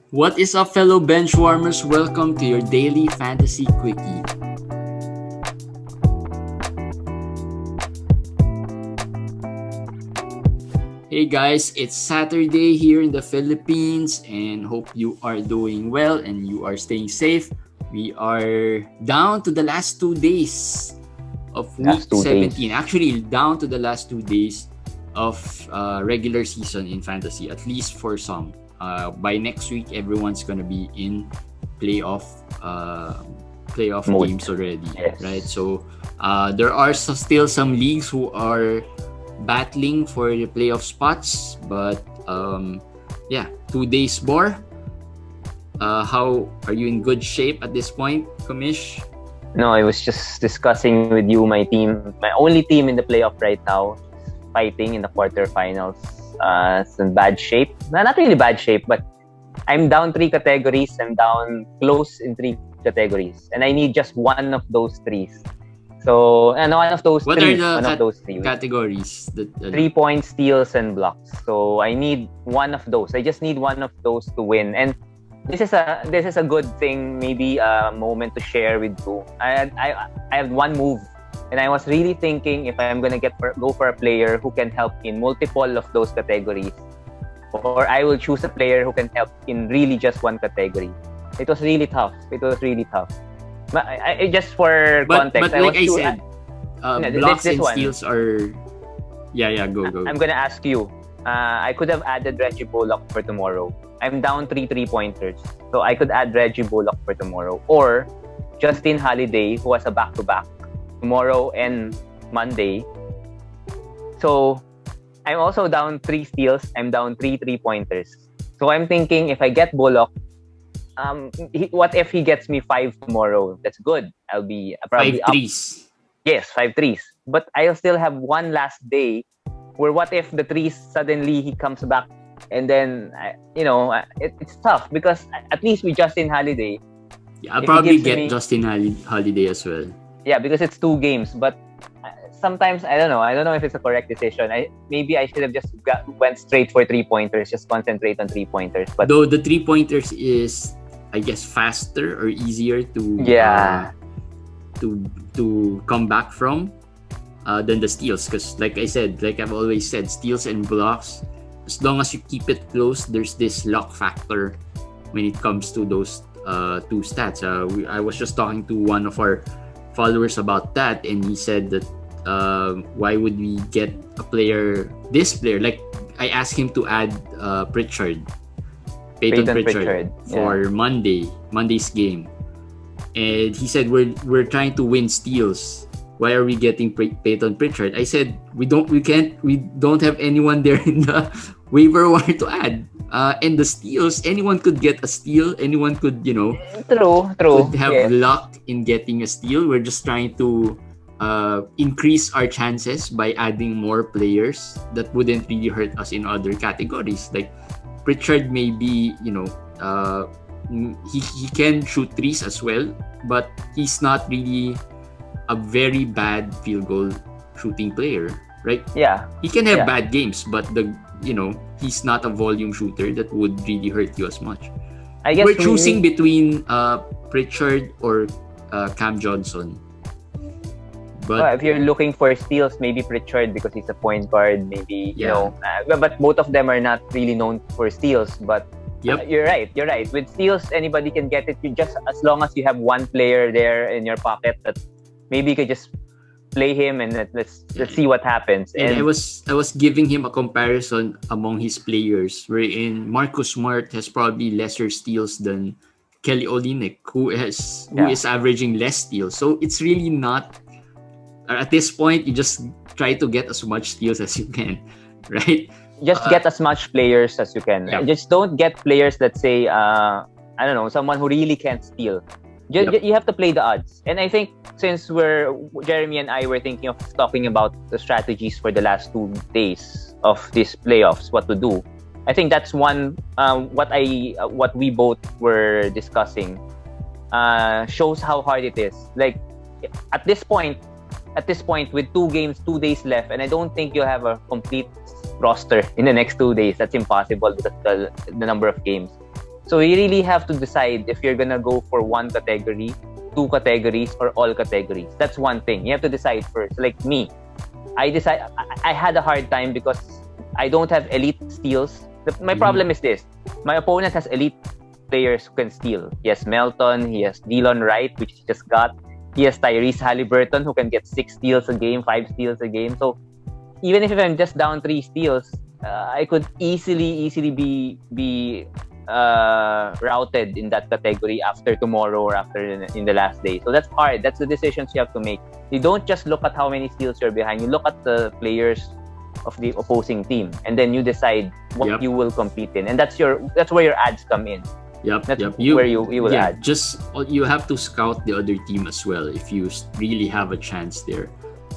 What is up, fellow benchwarmers? Welcome to your daily Fantasy Quickie. Hey guys, it's Saturday here in the Philippines and hope you are doing well and you are staying safe. We are down to the last 2 days of week 17. Actually, down to the last 2 days of regular season in fantasy, at least for some. By next week, everyone's gonna be in playoff games already, yes. Right? So there are still some leagues who are battling for the playoff spots, but 2 days more. How are you in good shape at this point, Kamish? No, I was just discussing with you my only team in the playoff right now, fighting in the quarterfinals. It's in bad shape. Not really bad shape, but I'm down 3 categories. I'm down close in 3 categories, and I need just one of those 3. So, and one of those what 3. What are the three categories? 3-point steals and blocks. So I need one of those. I just need one of those to win. And this is a good thing. Maybe a moment to share with you. I have one move. And I was really thinking if I'm gonna go for a player who can help in multiple of those categories, or I will choose a player who can help in really just one category. It was really tough. Just for context, but like I said, blocks and steals are. Go. I'm gonna ask you. I could have added Reggie Bullock for tomorrow. I'm down 3-3-pointers, so I could add Reggie Bullock for tomorrow, or Justin Holiday, who has a back-to-back tomorrow and Monday. So I'm also down 3 steals. I'm down 3-3-pointers. So I'm thinking if I get Bullock, what if he gets me 5 tomorrow? That's good. I'll be probably 5 threes. Yes, 5 threes. But I'll still have one last day where what if the threes suddenly he comes back and then it's tough because at least with Justin Holiday. Yeah, I'll probably get Justin Holiday as well. Yeah, because it's 2 games, but sometimes I don't know if it's a correct decision. Maybe I should have just went straight for 3-pointers, just concentrate on 3-pointers. But though the 3-pointers is, I guess, faster or easier to to come back from than the steals, because like I said, like I've always said, steals and blocks, as long as you keep it close, there's this luck factor when it comes to those 2 stats. I was just talking to one of our followers about that, and he said that why would we get this player, like I asked him to add Peyton Pritchard for Monday's game, and he said we're trying to win steals. Why are we getting Peyton Pritchard? I said we don't have anyone there in the waiver wire to add. And the steals, anyone could get a steal. Anyone could, true. Could have luck in getting a steal. We're just trying to increase our chances by adding more players that wouldn't really hurt us in other categories. Like Pritchard, maybe he can shoot threes as well, but he's not really a very bad field goal shooting player, right? Yeah, he can have bad games, but he's not a volume shooter that would really hurt you as much. I guess we're choosing between Pritchard or Cam Johnson. But if you're looking for steals, maybe Pritchard because he's a point guard. Maybe but both of them are not really known for steals. But you're right. With steals, anybody can get it. You just as long as you have one player there in your pocket that maybe you could just play him and let's see what happens. And I was giving him a comparison among his players, wherein Marcus Smart has probably lesser steals than Kelly Olynyk, who is averaging less steals. So it's really not. At this point, you just try to get as much steals as you can, right? Just get as much players as you can. Yeah. Just don't get players that say, someone who really can't steal. You have to play the odds. And I think since Jeremy and I were thinking of talking about the strategies for the last 2 days of these playoffs, what to do. I think that's one what we both were discussing shows how hard it is. Like at this point with 2 games, 2 days left, and I don't think you'll have a complete roster in the next 2 days. That's impossible because the number of games. So you really have to decide if you're gonna go for one category, two categories, or all categories. That's one thing. You have to decide first. Like me, I had a hard time because I don't have elite steals. My problem is this. My opponent has elite players who can steal. He has Melton, he has Delon Wright, which he just got. He has Tyrese Haliburton, who can get 6 steals a game, 5 steals a game. So even if I'm just down 3 steals, I could easily be routed in that category after tomorrow or after in the last day. So that's hard. That's the decisions you have to make. You don't just look at how many steals you're behind. You look at the players of the opposing team, and then you decide what you will compete in, and that's where your ads come in. That's where you will add. Just you have to scout the other team as well if you really have a chance there,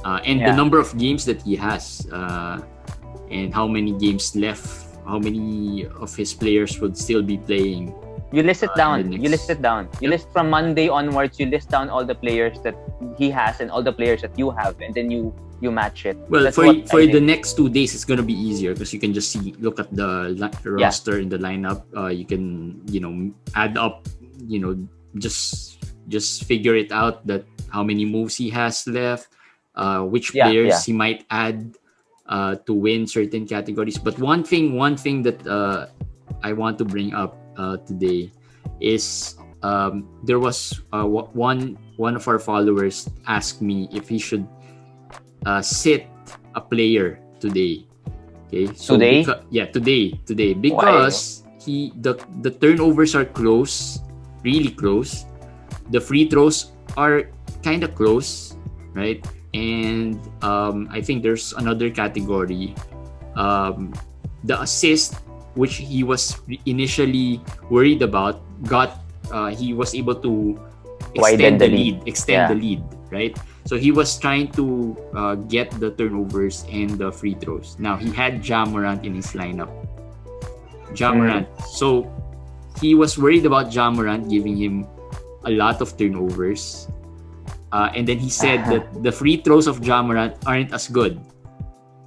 and the number of games that he has, and how many games left, how many of his players would still be playing. You list it down. You list it down. You list from Monday onwards. You list down all the players that he has and all the players that you have, and then you match it. Well, for the next 2 days, it's gonna be easier because you can just look at the roster in the lineup. You can add up, just figure it out that how many moves he has left, which players he might add to win certain categories. But one thing that I want to bring up today is there was one of our followers asked me if he should sit a player today. Okay, so today, today because the turnovers are close, really close. The free throws are kind of close, right? And I think there's another category, the assist, which he was initially worried about, he was able to extend the lead, right? So he was trying to get the turnovers and the free throws. Now he had Ja Morant in his lineup. So he was worried about Ja Morant giving him a lot of turnovers. And then he said that the free throws of Ja Morant aren't as good.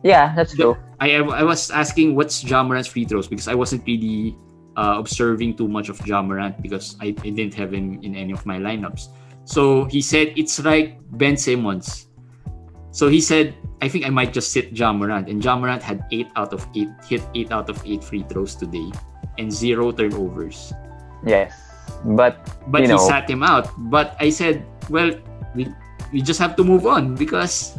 Yeah, that's true. I was asking what's Ja Morant's free throws because I wasn't really observing too much of Ja Morant because I didn't have him in any of my lineups. So he said it's like Ben Simmons. So he said, I think I might just sit Ja Morant. And Ja Morant had 8 out of 8 free throws today and 0 turnovers. Yes. But he sat him out. But I said, well, we just have to move on because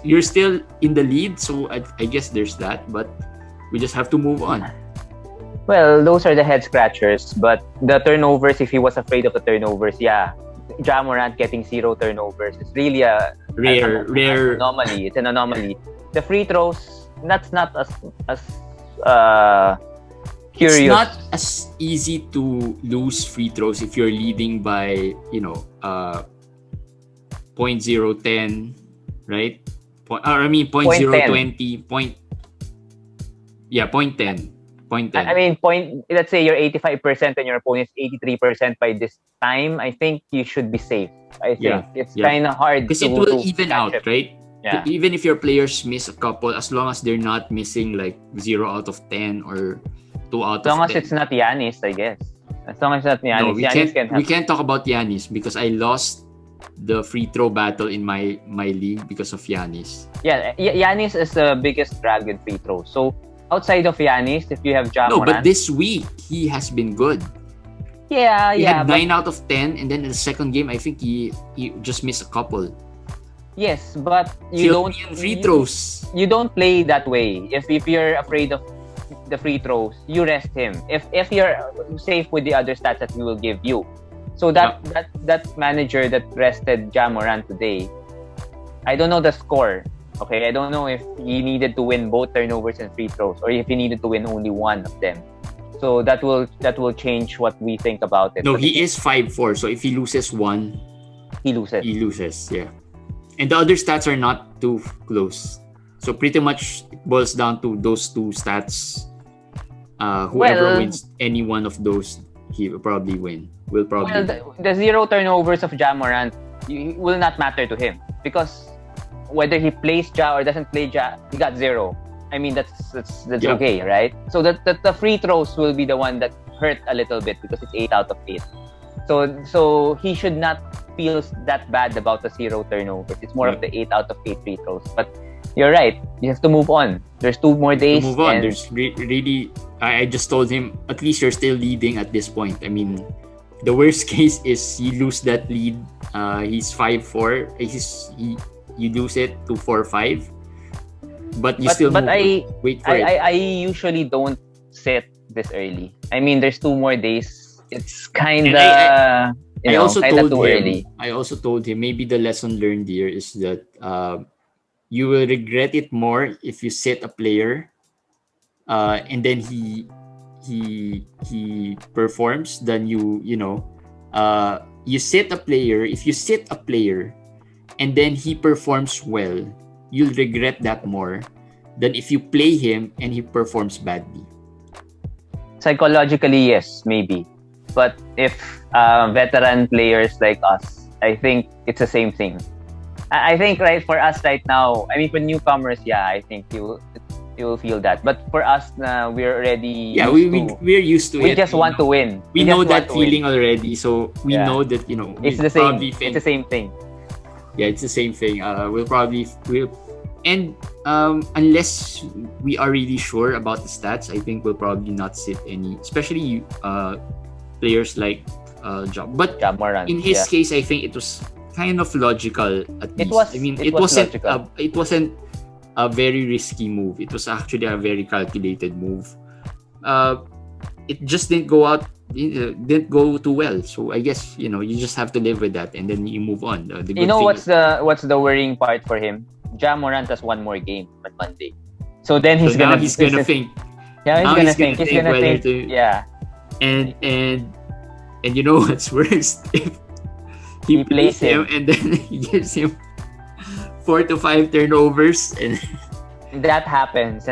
you're still in the lead, so I guess there's that, but we just have to move on. Well, those are the head scratchers, but the turnovers, if he was afraid of the turnovers, Ja Morant getting 0 turnovers is really a rare anomaly. It's an anomaly. The free throws, that's not as curious. It's not as easy to lose free throws if you're leading by 0.010, right? 0.020, 0.10. I mean, let's say you're 85% and your opponent is 83% by this time. I think you should be safe. I think it's kind of hard because it will even out, right? Yeah. Even if your players miss a couple, as long as they're not missing like 0 out of 10 or 2 out of 10. As long as it's not Giannis, I guess. As long as it's not Giannis, no, we can't talk about Giannis because I lost the free throw battle in my league because of Giannis. Yeah, Giannis is the biggest drag in free throws. So outside of Giannis, if you have Ja Morant, but this week he has been good. He had 9 out of 10, and then in the second game, I think he just missed a couple. Yes, but you don't free throws. You don't play that way. If you're afraid of the free throws, you rest him. If you're safe with the other stats that he will give you. So that manager that rested Ja Morant today, I don't know the score. Okay, I don't know if he needed to win both turnovers and free throws, or if he needed to win only one of them. So that will change what we think about it. No, he is 5-4. So if he loses one, he loses. He loses, yeah. And the other stats are not too close. So pretty much it boils down to those two stats. Whoever wins any one of those, he will probably win. The 0 turnovers of Ja Morant will not matter to him because whether he plays Ja or doesn't play Ja, he got 0. I mean that's okay, right? So the free throws will be the one that hurt a little bit because it's 8 out of 8. So he should not feel that bad about the 0 turnovers. It's more of the 8 out of 8 free throws. But you're right. You have to move on. There's 2 more days. To move on. There's really. I just told him, at least you're still leading at this point. I mean, the worst case is you lose that lead. He's 5-4. You lose it to 4-5. But you still wait for it. I usually don't sit this early. I mean, there's 2 more days. It's kind of too early. I also told him maybe the lesson learned here is that you will regret it more if you sit a player and then he performs than you sit a player. If you sit a player and then he performs well, you'll regret that more than if you play him and he performs badly. Psychologically, yes, maybe. But if veteran players like us, I think it's the same thing. I think right for us right now, I mean for newcomers, I think you'll feel that. But for us, we're already we're used to it. We just want to win. We know that feeling already, so we know that it's the same. It's the same thing. Yeah, it's the same thing. Unless we are really sure about the stats, I think we'll probably not sit any, especially players like But Morant, in his case, I think it was kind of logical at least. It wasn't a very risky move. It was actually a very calculated move. It just didn't go too well. So I guess you just have to live with that, and then you move on. What's the worrying part for him? Morant has 1 more game on Monday, so then he's gonna think. Yeah, he's gonna think. Yeah. And you know what's worse? If he plays him and then he gives him 4 to 5 turnovers and that happens.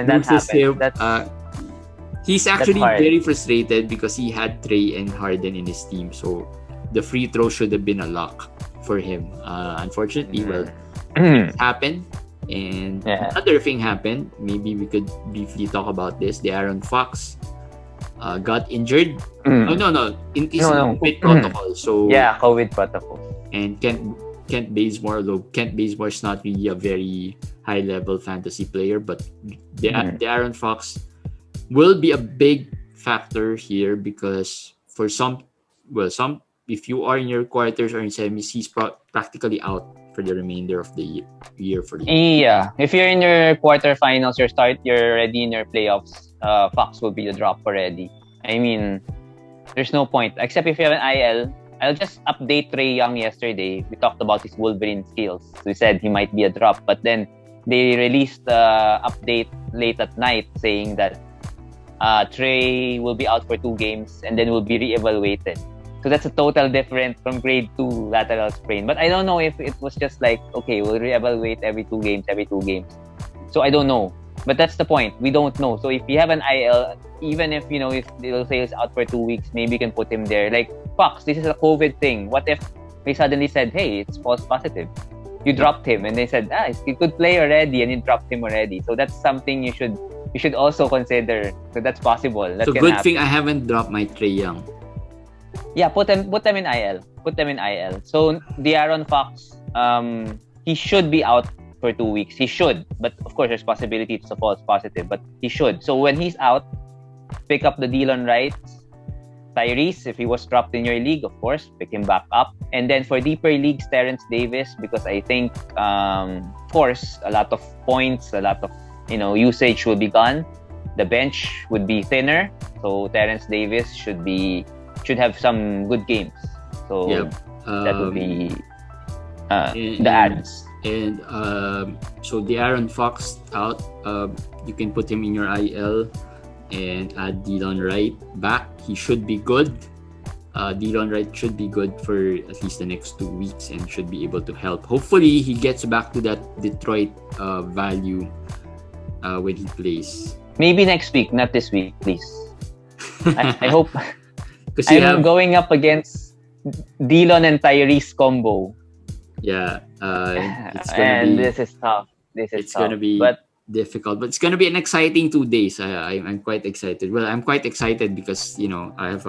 He's actually very frustrated because he had Trey and Harden in his team, so the free throw should have been a lock for him. Unfortunately, it happened. And another thing happened. Maybe we could briefly talk about this. The Aaron Fox got injured. No. COVID protocol. So COVID protocol. And Kent Bazemore, although Kent Bazemore is not really a very high level fantasy player, but the Aaron Fox will be a big factor here because for some, if you are in your quarters or in semis, he's practically out for the remainder of the year for the Yeah, if you're in your quarterfinals, you're already in your playoffs. Fox will be the drop already. I mean, there's no point except if you have an IL. I'll just update Trae Young yesterday. We talked about his Wolverine skills. We said he might be a drop, but then they released the update late at night saying that Trae will be out for 2 games and then will be reevaluated. So that's a total different from grade 2 lateral sprain. But I don't know if it was just like, okay, we'll reevaluate every 2 games. So I don't know. But that's the point. We don't know. So if you have an IL, even if if they'll say he's out for 2 weeks, maybe you can put him there. Like, Fox, this is a COVID thing. What if they suddenly said, hey, it's false positive? You dropped him, and they said, he's a good play already, and you dropped him already. So that's something you should also consider. So that's possible. That so good thing I haven't dropped my Trae Young. Yeah, put them in IL. So the Aaron Fox, he should be out for 2 weeks. He should, but of course there's possibility it's a false positive, but he should. So when he's out, pick up the deal on Wright. Tyrese, if he was dropped in your league, of course, pick him back up. And then for deeper leagues, Terence Davis, because I think, of course, a lot of points, a lot of usage will be gone. The bench would be thinner, so Terence Davis should have some good games. So that would be the ads. And so the Aaron Fox out, you can put him in your IL and add Delon Wright back. He should be good. Delon Wright should be good for at least the next 2 weeks and should be able to help. Hopefully, he gets back to that Detroit value when he plays. Maybe next week, not this week, please. I hope. I'm going up against Delon and Tyrese combo. Yeah, this is tough. Gonna be. But difficult, but it's gonna be an exciting 2 days. I'm quite excited. Well, I'm quite excited because I have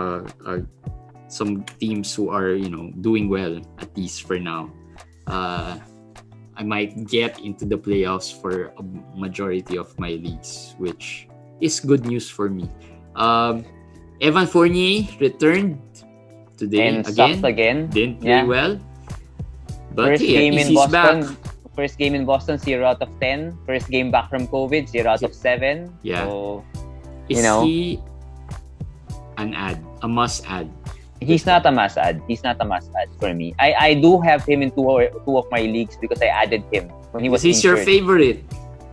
some teams who are doing well, at least for now. I might get into the playoffs for a majority of my leagues, which is good news for me. Evan Fournier returned today and sucked again. Didn't play well. But First game in he's Boston. back. First game in Boston, 0 out of 10. First game back from COVID, 0 out of 7. Yeah. So, Is he an ad? A must add? He's not a must add. He's not a must add for me. I do have him in two of my leagues because I added him when he was injured. He's your favorite.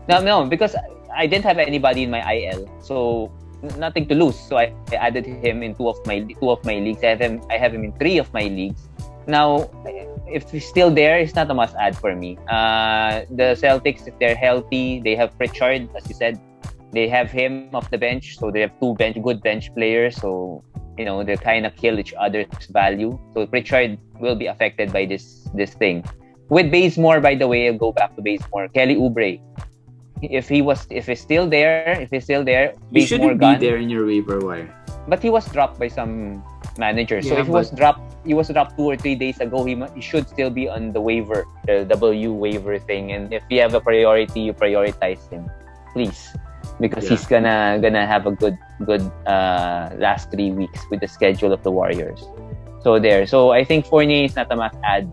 No, because I didn't have anybody in my IL, so nothing to lose. So I added him in two of my leagues. I have him in 3 of my leagues. Now, if he's still there, it's not a must add for me. The Celtics, if they're healthy, they have Pritchard, as you said. They have him off the bench, so they have 2 good bench players. So they kind of kill each other's value. So Pritchard will be affected by this thing. With Bazemore, by the way, I'll go back to Bazemore. Kelly Oubre, if he's still there, he shouldn't be there in your waiver wire. But he was dropped by some managers. Yeah, so if he was dropped 2 or 3 days ago, he should still be on the waiver, the W waiver thing. And if you have a priority, you prioritize him, please. Because he's gonna have a good last 3 weeks with the schedule of the Warriors. So I think Fournier is not a must add,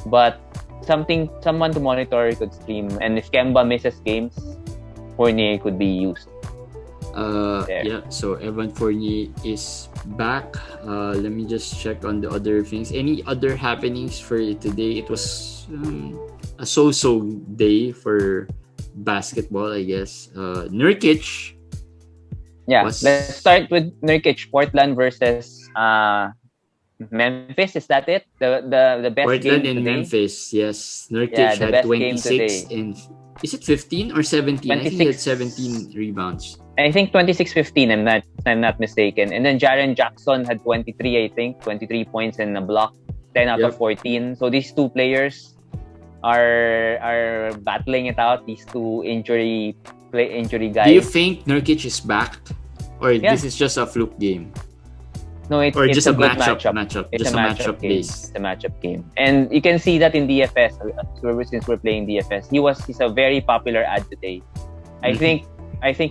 but someone to monitor could stream. And if Kemba misses games, Fournier could be used. So Evan Fournier is back. Let me just check on the other things. Any other happenings for today? It was a so-so day for basketball, I guess. Nurkic. Let's start with Nurkic. Portland versus Memphis. Is that it? The best Portland game and today? Memphis. Yes, Nurkic had 26 and is it 15 or 17? 26. I think he had 17 rebounds. I think 26-15. I'm not mistaken. And then Jaren Jackson had 23. I think 23 points and a block. 10 out of 14. So these 2 players are battling it out. These 2 injury guys. Do you think Nurkic is back, or this is just a fluke game? No, it's just a a good matchup. It's just a matchup game. It's a matchup game, and you can see that in DFS. Since we're playing DFS, he's a very popular ad today. I think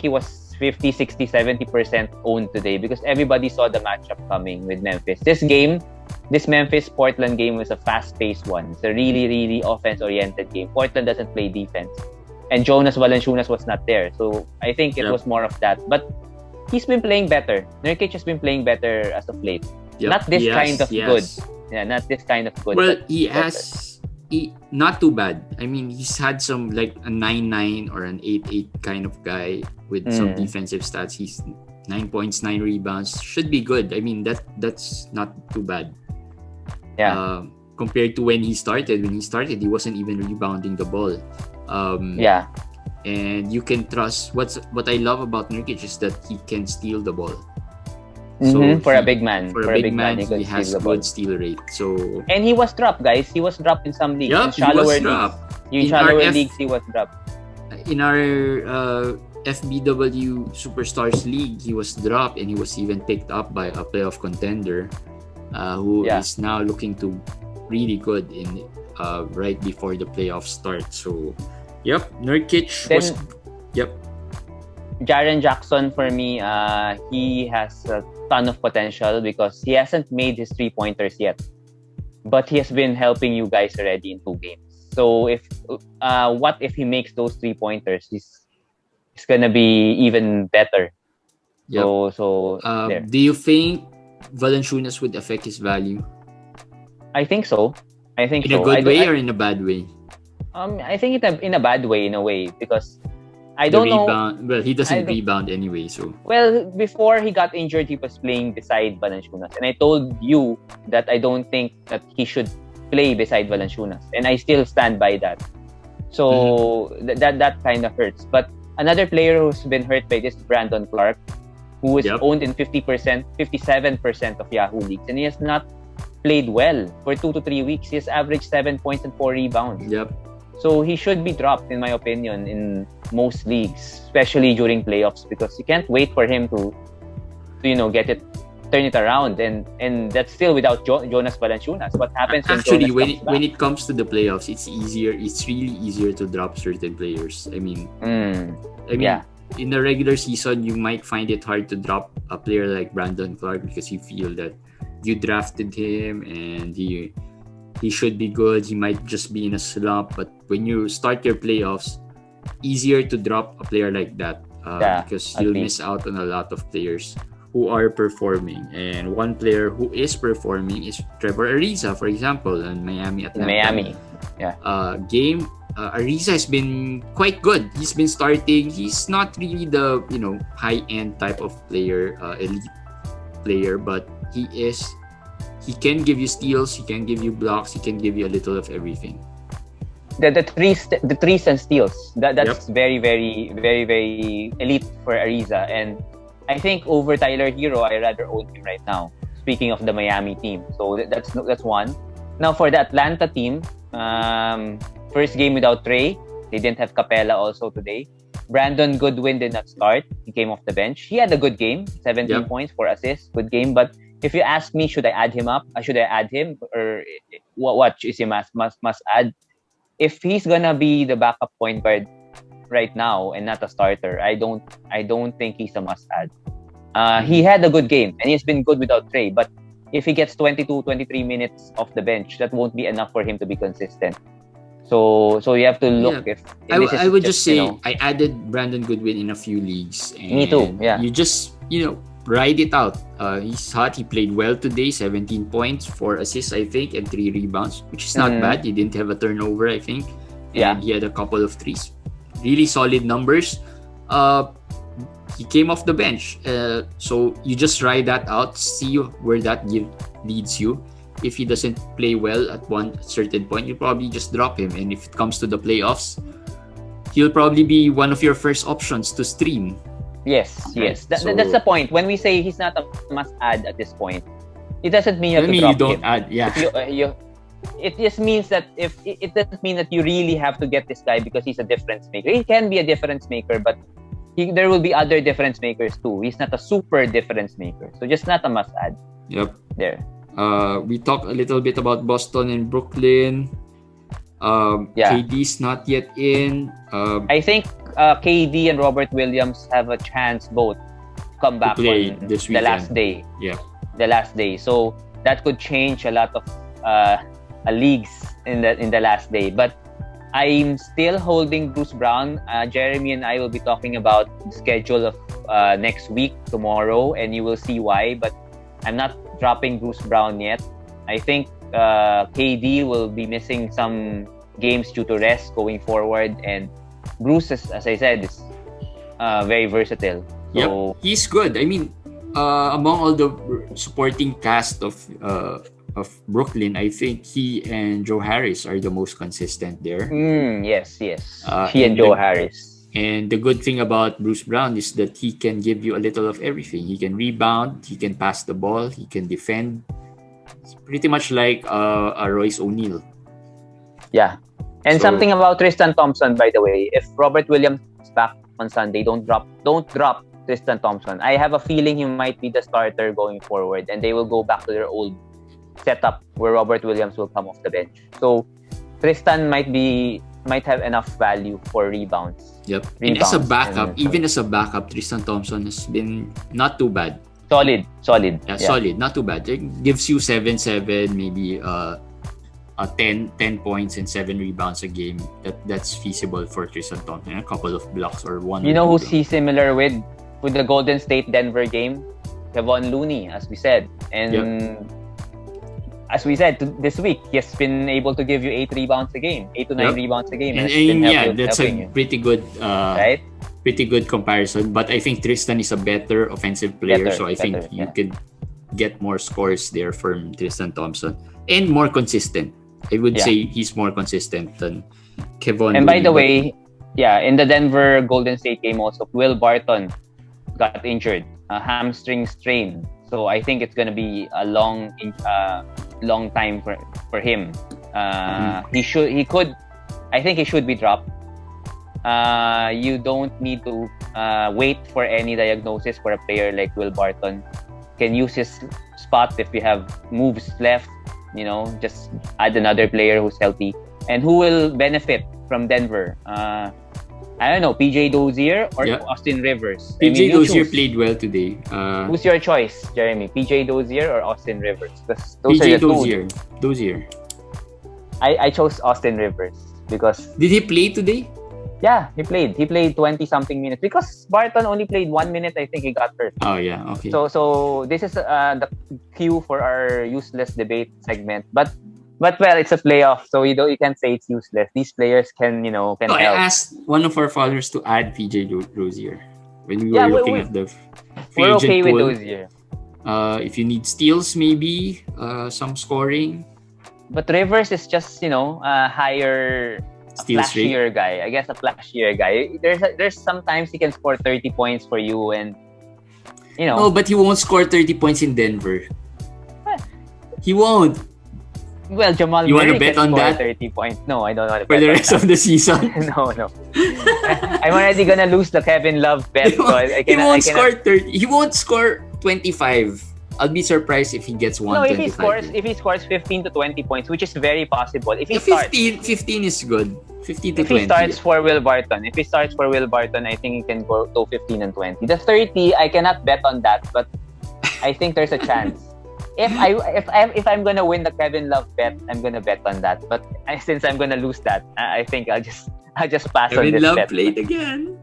he was 50, 60, 70% owned today because everybody saw the matchup coming with Memphis. This Memphis-Portland game was a fast-paced one. It's a really, really offense-oriented game. Portland doesn't play defense. And Jonas Valanciunas was not there. So I think it was more of that. But he's been playing better. Nurkic has been playing better as of late. Not this kind of good. Yeah, not this kind of good. Well, not too bad. I mean, he's had some like a 9-9 or an 8-8 kind of guy with some defensive stats. He's 9 points, 9 rebounds. Should be good. I mean, that's not too bad. Yeah. Compared to when he started. When he started, he wasn't even rebounding the ball. And you can trust. What I love about Nurkic is that he can steal the ball. So for a big man, he has good steal rate. So and he was dropped, guys. He was dropped in some leagues. Yep, he was dropped. In shallower leagues, he was dropped. In our FBW Superstars League, he was dropped, and he was even picked up by a playoff contender, who is now looking to really good in right before the playoffs start. So, Nurkic was. Jaren Jackson for me, he has a ton of potential because he hasn't made his 3-pointers yet, but he has been helping you guys already in 2 games. So what if he makes those 3-pointers? He's gonna be even better. Yep. There. Do you think Valanciunas would affect his value? I think so. In a good way or in a bad way? I think in a bad way, in a way, because I don't know. Well, he doesn't rebound anyway, so. Well, before he got injured, he was playing beside Valanciunas, and I told you that I don't think that he should play beside Valanciunas, and I still stand by that. So that kind of hurts. But another player who's been hurt by this is Brandon Clark, who is owned in 57% of Yahoo leagues, and he has not played well for 2 to 3 weeks. He has averaged 7 points and 4 rebounds. Yep. So he should be dropped, in my opinion, in most leagues, especially during playoffs, because you can't wait for him to turn it around, and that's still without Jonas Valanciunas. What happens actually when when it comes to the playoffs? It's really easier to drop certain players. I mean, in the regular season, you might find it hard to drop a player like Brandon Clark because you feel that you drafted him and he should be good. He might just be in a slump. But when you start your playoffs, easier to drop a player like that because you'll miss out on a lot of players who are performing. And one player who is performing is Trevor Ariza, for example, in Miami. Game. Ariza has been quite good. He's been starting. He's not really the high-end type of player, elite player, but he can give you steals, he can give you blocks, he can give you a little of everything. The threes and steals. That's very, very, very, very elite for Ariza. And I think over Tyler Hero, I rather own him right now. Speaking of the Miami team, so that's one. Now for the Atlanta team, first game without Trey. They didn't have Capella also today. Brandon Goodwin did not start. He came off the bench. He had a good game, 17 points, 4 assists, good game. But if you ask me, should I add him up? Should I add him, or what is he must add? If he's gonna be the backup point guard right now and not a starter, I don't think he's a must add. He had a good game and he's been good without Trey. But if he gets 22, 23 minutes off the bench, that won't be enough for him to be consistent. So you have to look if I would just say I added Brandon Goodwin in a few leagues. And me too. Yeah. You just ride it out. He's hot. He played well today. 17 points, 4 assists, I think, and 3 rebounds, which is not bad. He didn't have a turnover, I think. And he had a couple of threes. Really solid numbers. He came off the bench. So you just ride that out, see where that leads you. If he doesn't play well at one certain point, you probably just drop him. And if it comes to the playoffs, he'll probably be one of your first options to stream. Yes. That's the point. When we say he's not a must-add at this point, it doesn't mean you have to drop him. You don't add, it just means that it doesn't mean that you really have to get this guy because he's a difference maker. He can be a difference maker, but there will be other difference makers too. He's not a super difference maker, so just not a must-add. Yep. There. We talked a little bit about Boston and Brooklyn. KD's not yet in. I think KD and Robert Williams have a chance both come back on the last day. Yeah. The last day. So that could change a lot of leagues in the last day. But I'm still holding Bruce Brown. Jeremy and I will be talking about the schedule of next week, tomorrow, and you will see why. But I'm not dropping Bruce Brown yet. I think KD will be missing some games due to rest going forward, and Bruce, as I said, is very versatile. So he's good. I mean, among all the supporting cast of Brooklyn, I think he and Joe Harris are the most consistent there. Yes. He and Joe Harris. And the good thing about Bruce Brown is that he can give you a little of everything. He can rebound, he can pass the ball, he can defend. It's pretty much like a Royce O'Neal. Yeah. And something about Tristan Thompson, by the way. If Robert Williams is back on Sunday, don't drop Tristan Thompson. I have a feeling he might be the starter going forward, and they will go back to their old setup where Robert Williams will come off the bench. So Tristan might have enough value for rebounds. Yep. And as a backup, Tristan Thompson has been not too bad. Solid. Yeah, solid. Not too bad. It gives you 7-7, maybe 10 points and 7 rebounds a game. That's feasible for Tristan Thompson. A couple of blocks or one. You know who's he similar with the Golden State Denver game? Kevon Looney, as we said. And as we said, this week, he has been able to give you 8 rebounds a game, 8 to 9 rebounds a game. And that's a pretty good, right? Pretty good comparison. But I think Tristan is a better offensive player, so I think you could get more scores there from Tristan Thompson and more consistent. I would say he's more consistent than Kevon. And by the way, in the Denver Golden State game also, Will Barton got injured, a hamstring strain. So I think it's gonna be a long time for him. I I think he should be dropped. You don't need to wait for any diagnosis for a player like Will Barton. Can use his spot if you have moves left. Just add another player who's healthy. And who will benefit from Denver? I don't know, PJ Dozier or Austin Rivers? PJ Dozier played well today. Who's your choice, Jeremy? PJ Dozier or Austin Rivers? Those PJ are Dozier. Dozier. I chose Austin Rivers because... Did he play today? Yeah, he played. He played 20-something minutes. Because Barton only played 1 minute, I think he got hurt. Oh, yeah. Okay. So this is the cue for our useless debate segment. But well, it's a playoff, so you can't say it's useless. These players can help. I asked one of our followers to add PJ Dozier when we were looking at the free agent okay pool. With Dozier. If you need steals, maybe some scoring. But Rivers is just a higher, flashier guy. I guess a flashier guy. There's sometimes he can score 30 points for you, and No, but he won't score 30 points in Denver. He won't. Well, Jamal you Murray want to bet on that? 30 points. No, I don't want to bet for the rest of the season. No. I'm already gonna lose the Kevin Love bet. He won't score 30. He won't score 25. I'll be surprised if he gets one. No, if he scores 15 to 20 points, which is very possible. If he 15 is good. 15 to 20. If he starts for Will Barton, I think he can go to 15 and 20. The 30, I cannot bet on that, but I think there's a chance. If I'm gonna win the Kevin Love bet, I'm gonna bet on that. But since I'm gonna lose that, I think I'll just pass on this bet. Kevin Love played again.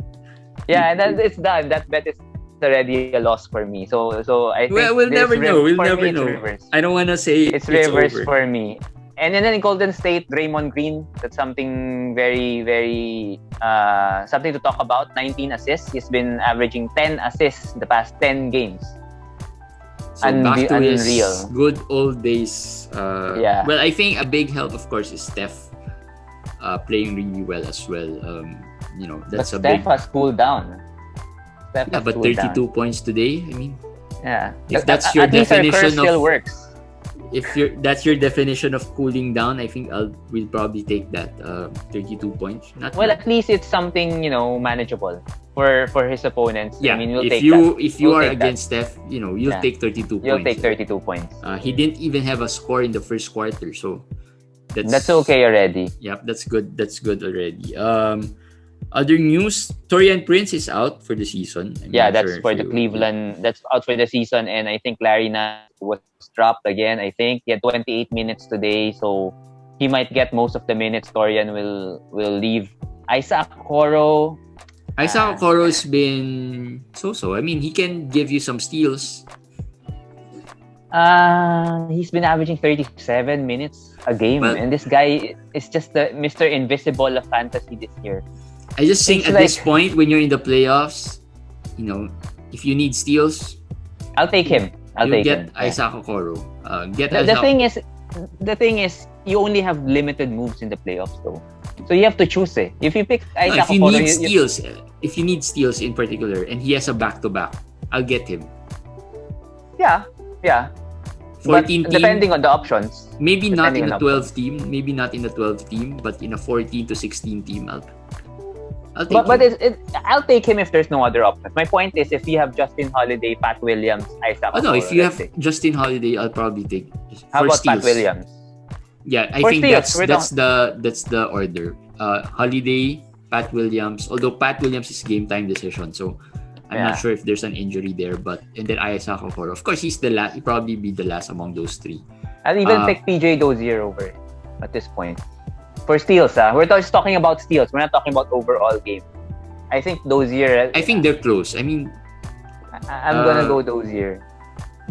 Yeah, and then it's done. That bet is already a loss for me. So I think we'll never know. We'll never know. Rivers. I don't wanna say it's Rivers over. for me. And then in Golden State, Draymond Green. That's something very, very something to talk about. 19 assists. He's been averaging 10 assists in the past 10 games. So back to his good old days. Well, I think a big help, of course, is Steph playing really well as well. That's but Steph has cooled down. But 32 points today. I mean, if that's your definition of still works. That's your definition of cooling down, I think we'll probably take that 32 points. At least it's something manageable for his opponents. Yeah, I mean, we'll take that. If you we'll are against Steph, you'll take 32 points. You'll take 32 points. He didn't even have a score in the first quarter, so that's okay already. Yep, that's good. That's good already. Other news: Taurean Prince is out for the season. That's for the Cleveland. That's out for the season, and I think Larry Nance was dropped again. I think he had 28 minutes today, so he might get most of the minutes. Taurean will leave. Isaac Okoro has been so. I mean, he can give you some steals. He's been averaging 37 minutes a game, and this guy is just the Mr. Invisible of fantasy this year. I just think at this point, when you're in the playoffs, if you need steals, I'll take him. Get Isaac Okoro. The thing is, you only have limited moves in the playoffs, though. So you have to choose. If you pick Isaac Okoro, if you need steals in particular, and he has a back-to-back, I'll get him. Yeah. 14 team, depending on the options. Maybe not in the 12 team, but in a 14 to 16 team, I'll take him. I'll take him if there's no other options. My point is, if you have Justin Holiday, Pat Williams, Isaac Okoro, if you have Justin Holiday, I'll probably take. How about steals. Pat Williams? Yeah, I think that's the order. Holiday, Pat Williams. Although Pat Williams is game time decision, so I'm not sure if there's an injury there. And then Isaac Okoro. Of course, he's the last. He'll probably be the last among those three. I'll even pick PJ Dozier over at this point. For steals, we're just talking about steals. We're not talking about overall game. I think Dozier. I think they're close. I mean, I'm gonna go Dozier.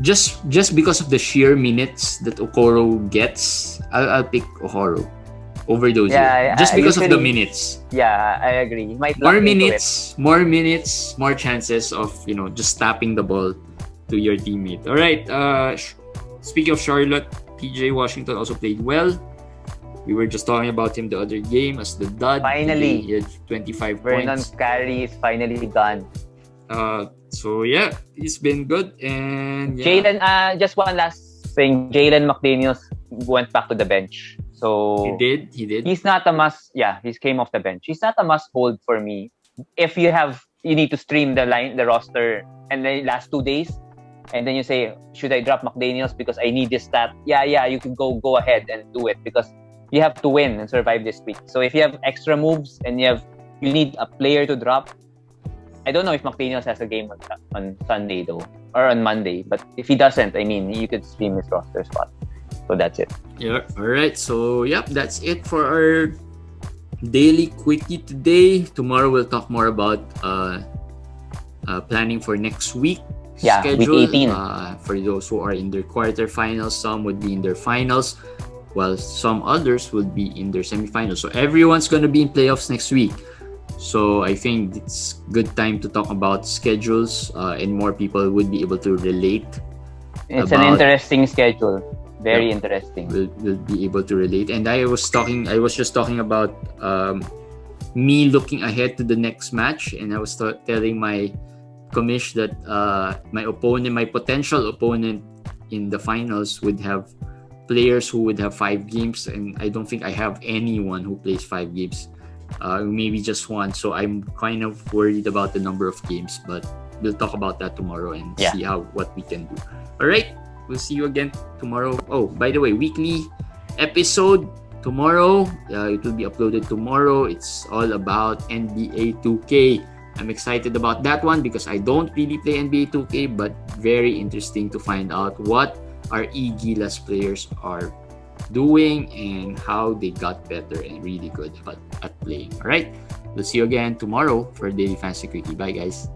Just because of the sheer minutes that Okoro gets, I'll pick Okoro over Dozier. Yeah, just because of the minutes. Yeah, I agree. More minutes, more chances of just tapping the ball to your teammate. All right. Speaking of Charlotte, PJ Washington also played well. We were just talking about him the other game as the dud. Finally, he had 25 Vernon points. Carey is finally gone. So yeah, he's been good. And Jalen, just one last thing. Jalen McDaniels went back to the bench. So He did. He's not a must. Yeah, he came off the bench. He's not a must hold for me. If you need to stream the roster, and the last 2 days, and then you say, should I drop McDaniels because I need this stat? Yeah, you can go ahead and do it because you have to win and survive this week. So if you have extra moves and you need a player to drop, I don't know if McDaniels has a game on Sunday though, or on Monday. But if he doesn't, I mean, you could stream his roster spot. So that's it. Yeah. All right. So that's it for our daily quickie today. Tomorrow we'll talk more about planning for next week. Schedule. Week 18. For those who are in their quarterfinals, some would be in their finals, while some others would be in their semifinals. So everyone's going to be in playoffs next week. So I think it's good time to talk about schedules, and more people would be able to relate. It's an interesting schedule. Very interesting. We'll be able to relate. And I was just talking about me looking ahead to the next match, and I was telling my commish that my potential opponent in the finals would have players who would have 5 games, and I don't think I have anyone who plays 5 games. Maybe just one. So I'm kind of worried about the number of games, but we'll talk about that tomorrow and see what we can do. All right. We'll see you again tomorrow. Oh, by the way, weekly episode tomorrow. It will be uploaded tomorrow. It's all about NBA 2K. I'm excited about that one because I don't really play NBA 2K, but very interesting to find out what our E-Gilas players are doing and how they got better and really good at playing. All right. We'll see you again tomorrow for Daily Fantasy Quickie. Bye, guys.